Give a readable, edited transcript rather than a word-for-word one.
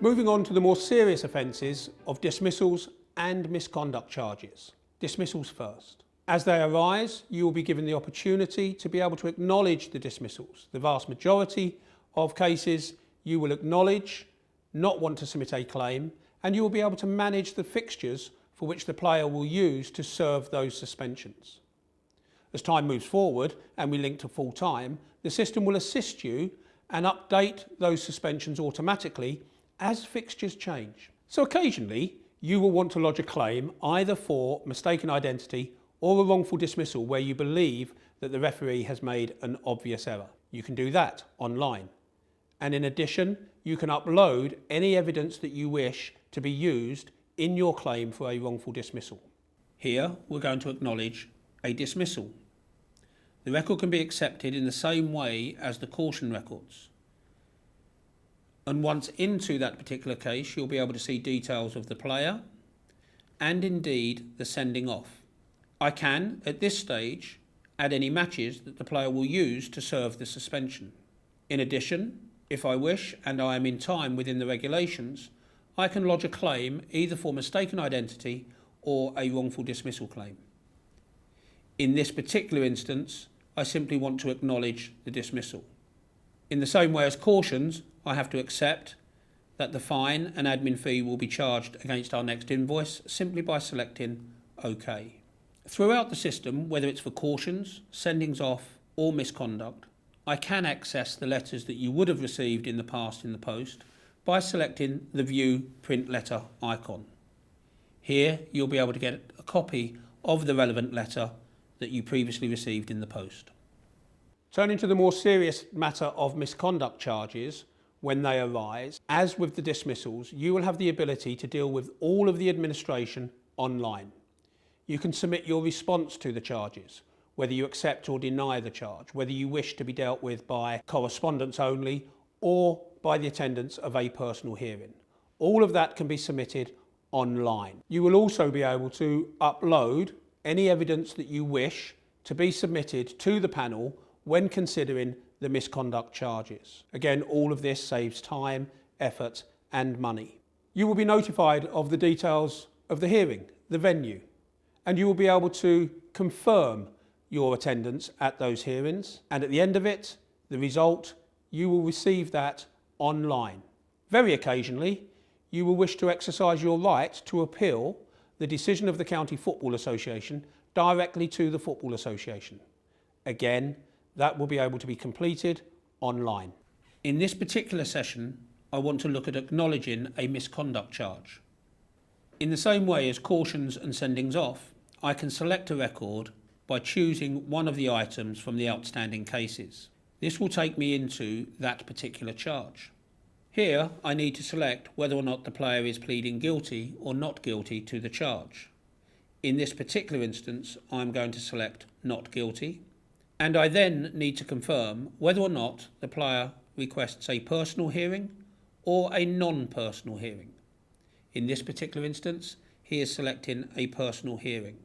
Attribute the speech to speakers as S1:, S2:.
S1: Moving on to the more serious offences of dismissals and misconduct charges. Dismissals first. As they arise, you will be given the opportunity to be able to acknowledge the dismissals. The vast majority of cases you will acknowledge, not want to submit a claim, and you will be able to manage the fixtures for which the player will use to serve those suspensions. As time moves forward and we link to full time, the system will assist you and update those suspensions automatically as fixtures change. So occasionally you will want to lodge a claim either for mistaken identity or a wrongful dismissal where you believe that the referee has made an obvious error. You can do that online. And in addition, you can upload any evidence that you wish to be used in your claim for a wrongful dismissal. Here we're going to acknowledge a dismissal. The record can be accepted in the same way as the caution records. And once into that particular case, you'll be able to see details of the player and indeed the sending off. I can, at this stage, add any matches that the player will use to serve the suspension. In addition, if I wish and I am in time within the regulations, I can lodge a claim either for mistaken identity or a wrongful dismissal claim. In this particular instance, I simply want to acknowledge the dismissal. In the same way as cautions, I have to accept that the fine and admin fee will be charged against our next invoice simply by selecting OK. Throughout the system, whether it's for cautions, sendings off or misconduct, I can access the letters that you would have received in the past in the post by selecting the View Print Letter icon. Here you'll be able to get a copy of the relevant letter that you previously received in the post. Turning to the more serious matter of misconduct charges, when they arise, as with the dismissals, you will have the ability to deal with all of the administration online. You can submit your response to the charges, whether you accept or deny the charge, whether you wish to be dealt with by correspondence only or by the attendance of a personal hearing. All of that can be submitted online. You will also be able to upload any evidence that you wish to be submitted to the panel when considering the misconduct charges. Again, all of this saves time, effort and money. You will be notified of the details of the hearing, the venue, and you will be able to confirm your attendance at those hearings, and at the end of it, the result, you will receive that online. Very occasionally, you will wish to exercise your right to appeal the decision of the County Football Association directly to the Football Association. Again, that will be able to be completed online. In this particular session, I want to look at acknowledging a misconduct charge. In the same way as cautions and sendings off, I can select a record by choosing one of the items from the outstanding cases. This will take me into that particular charge. Here, I need to select whether or not the player is pleading guilty or not guilty to the charge. In this particular instance, I'm going to select not guilty, and I then need to confirm whether or not the player requests a personal hearing or a non-personal hearing. In this particular instance, he is selecting a personal hearing.